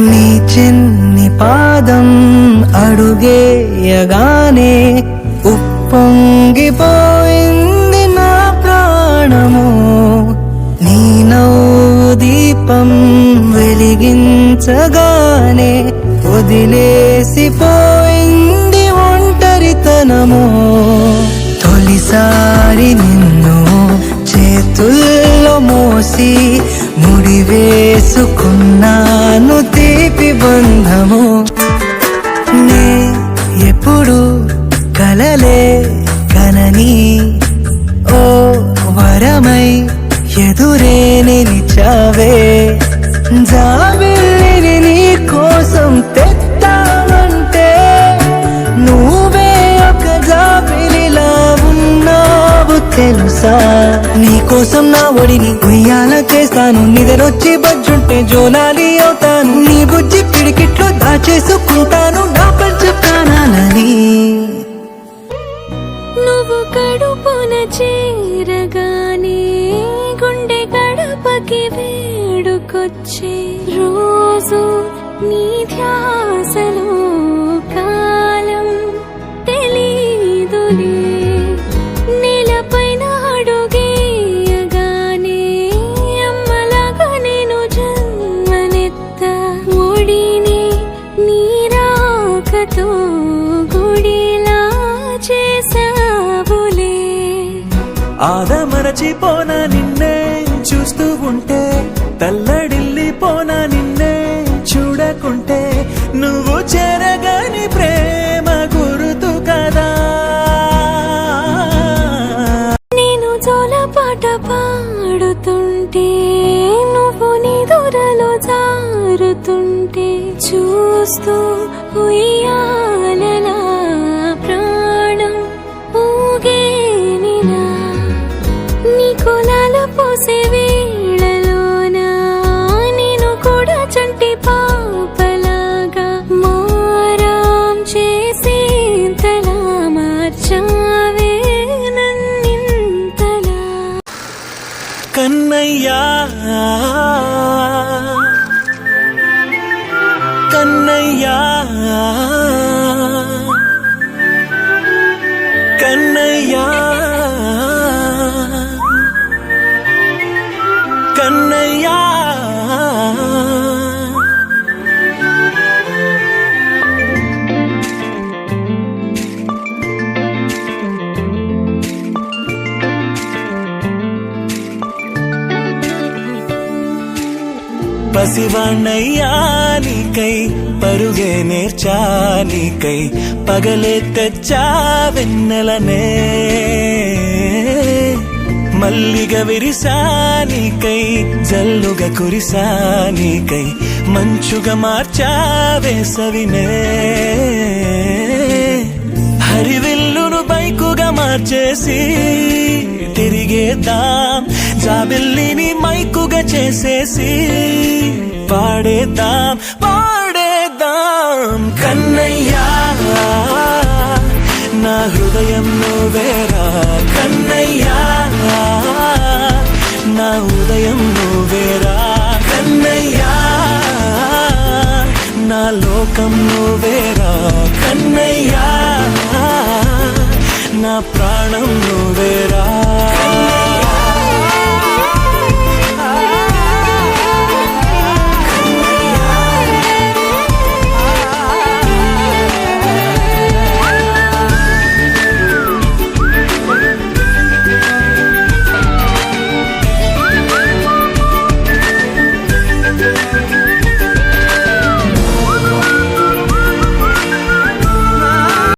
నీ చిన్ని పాదం అడుగేయగానే ఉప్పొంగిపోయింది నా ప్రాణము. నీ నవ్వు దీపం వెలిగించగానే వదిలేసిపోయింది ఒంటరితనము. తొలిసారి నిన్ను చేతుల్లో మోసి ముడివేసుకున్నాను తీపి బంధము. నే ఎప్పుడు కలలే కనని ఓ వరమై ఎదురే నిలిచావే. జాబిల్లిని నీ కోసం తెత్తామంటే నువ్వే ఒక జాబిలిలా ఉన్నావు తెలుసా. నీ కోసం నా ఒడిని ఉయ్యాల చేస్తాను, నిద్రొచ్చి బజ్జుంటే జోలాలి అవుతాను. నీ బుజ్జి పిడికిట్లో దాచేసుకుంటాను నా పంచ ప్రాణాలని. నువ్వు కడుపున చేరగానే గుండె గడపకి వేడుకొచ్చే రోజు నీ ధ్యాసలో కాలం తెలీదులే. నేలపైన అడుగేయగానే అమ్మలాగా నేను జన్మనెత్త. ఒడిని నీ రాకతో గుడిలా చేసావులే. ఆదమరచిపోనా నిన్నే చూస్తూ ఉంటే, తల్లడిల్లిపోనా నిన్నే చూడకుంటే. నువ్వు చెరగని ప్రేమ గుర్తు కదా. నేను జోలపాట పాడుతుంటే నువ్వు నిదురలో జారుతుంటే చూస్తూ ఉయ్యాలలా ప్రాణం ఊగేనిలా. నీ కులాల పోసే వేళలోన నేను కూడా చంటి పాపలాగా మారాం చేసేంతలా మార్చావే నన్నింతలా. కన్నయ్యా కన్నయ్యా కన్నయ్యా కన్నయ్యా. పసివాణ్ణయ్యా నీకై పరుగే నేర్చా నీకై పగలే తెచ్చా వెన్నెలనే. మల్లిగ విరిసా నీకై జల్లుగా కురిసా నీకై మంచుగా మార్చా వేసవినే. హరివిల్లును బైకుగా మార్చేసి తిరిగేద్దాం, జాబిల్లిని మైకుగా చేసేసి పాడేద్దాం పాడేద్దాం. కన్నయ్యా నా హృదయం నువ్వేరా, కన్నయ్యా నా ఉదయం నువ్వేరా. కన్నయ్యా నా లోకం నువ్వేరా, కన్నయ్యా నా ప్రాణం నువ్వేరా.